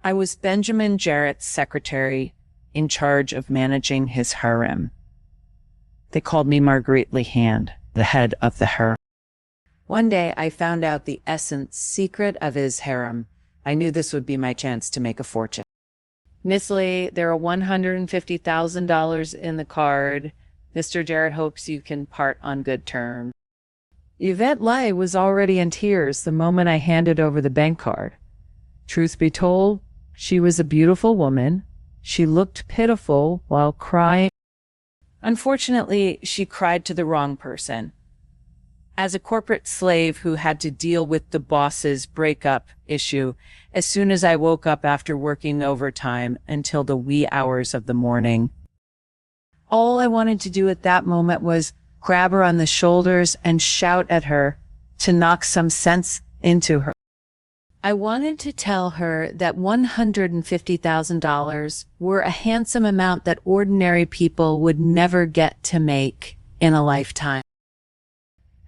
I was Benjamin Jarrett's secretary in charge of managing his harem. They called me Marguerite Lehand, the head of the harem. One day, I found out the secret of his harem. I knew this would be my chance to make a fortune. Miss Lee, there are $150,000 in the card. Mr. Jarrett hopes you can part on good terms. Yvette Lai was already in tears the moment I handed over the bank card. Truth be told, she was a beautiful woman. She looked pitiful while crying. Unfortunately, she cried to the wrong person. As a corporate slave who had to deal with the boss's breakup issue, as soon as I woke up after working overtime until the wee hours of the morning, all I wanted to do at that moment was grab her on the shoulders and shout at her to knock some sense into her. I wanted to tell her that $150,000 were a handsome amount that ordinary people would never get to make in a lifetime.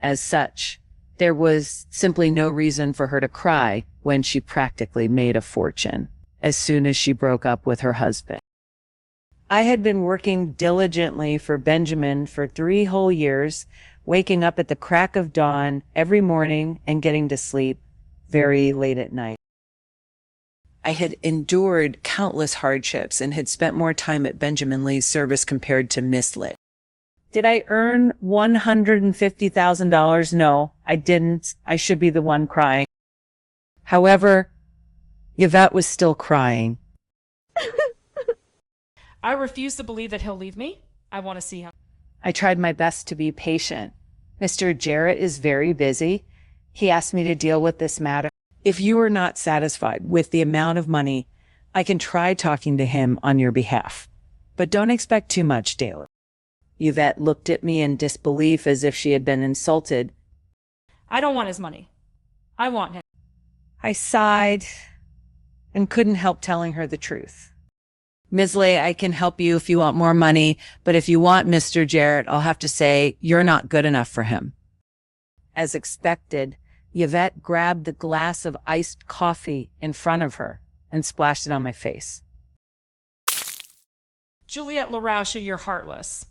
As such, there was simply no reason for her to cry when she practically made a fortune as soon as she broke up with her husband. I had been working diligently for Benjamin for 3 whole years, waking up at the crack of dawn every morning and getting to sleep very late at night. I had endured countless hardships and had spent more time at Benjamin Lee's service compared to Miss Lee. Did I earn $150,000? No, I didn't. I should be the one crying. However, Yvette was still crying. I refuse to believe that he'll leave me. I want to see him. I tried my best to be patient. Mr. Jarrett is very busy. He asked me to deal with this matter. If you are not satisfied with the amount of money, I can try talking to him on your behalf. But don't expect too much daily. Yvette looked at me in disbelief as if she had been insulted. I don't want his money. I want him. I sighed and couldn't help telling her the truth. Ms. Lee, I can help you if you want more money, but if you want Mr. Jarrett, I'll have to say you're not good enough for him. As expected, Yvette grabbed the glass of iced coffee in front of her and splashed it on my face. Juliette LaRouche, you're heartless.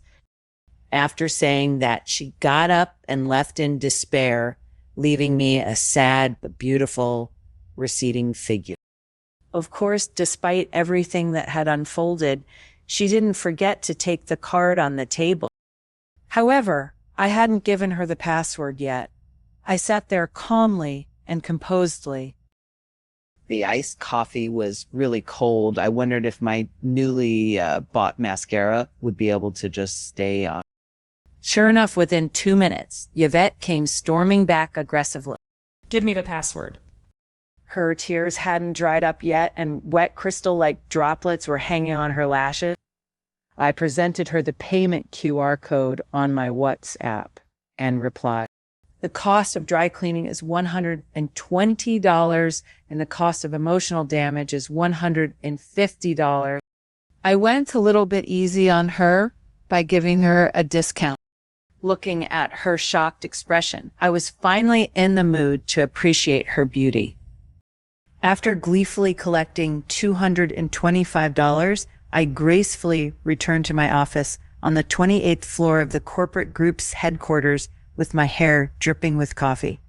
After saying that, she got up and left in despair, leaving me a sad but beautiful, receding figure. Of course, despite everything that had unfolded, she didn't forget to take the card on the table. However, I hadn't given her the password yet. I sat there calmly and composedly. The iced coffee was really cold. I wondered if my newly bought mascara would be able to just stay on. Sure enough, within 2 minutes, Yvette came storming back aggressively. Give me the password. Her tears hadn't dried up yet, and wet crystal-like droplets were hanging on her lashes. I presented her the payment QR code on my WhatsApp and replied, "The cost of dry cleaning is $120, and the cost of emotional damage is $150. I went a little bit easy on her by giving her a discount. Looking at her shocked expression, I was finally in the mood to appreciate her beauty. After gleefully collecting $225, I gracefully returned to my office on the 28th floor of the corporate group's headquarters with my hair dripping with coffee.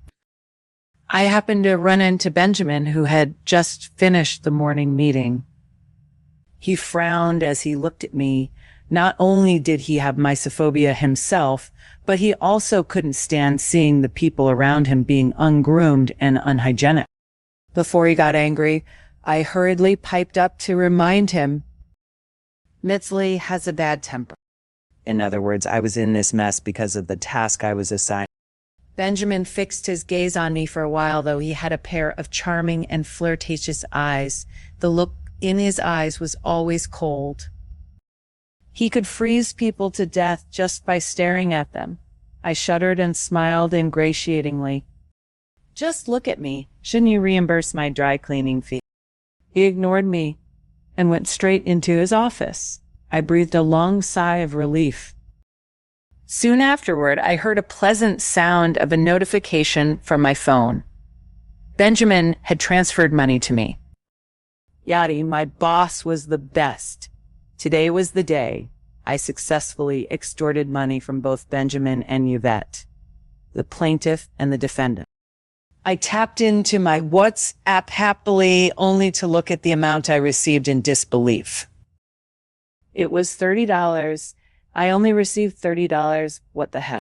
I happened to run into Benjamin, who had just finished the morning meeting. He frowned as he looked at me. Not only did he have mysophobia himself, but he also couldn't stand seeing the people around him being ungroomed and unhygienic. Before he got angry, I hurriedly piped up to remind him, "Ms. Lee has a bad temper." In other words, I was in this mess because of the task I was assigned. Benjamin fixed his gaze on me for a while, though he had a pair of charming and flirtatious eyes. The look in his eyes was always cold. He could freeze people to death just by staring at them. I shuddered and smiled ingratiatingly. "Just look at me. Shouldn't you reimburse my dry cleaning fee?" He ignored me and went straight into his office. I breathed a long sigh of relief. Soon afterward, I heard a pleasant sound of a notification from my phone. Benjamin had transferred money to me. Yadi, my boss was the best. Today was the day I successfully extorted money from both Benjamin and Yvette, the plaintiff and the defendant. I tapped into my WhatsApp happily, only to look at the amount I received in disbelief. It was $30. I only received $30. What the heck?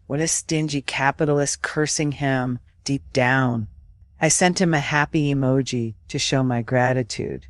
What a stingy capitalist, cursing him deep down. I sent him a happy emoji to show my gratitude.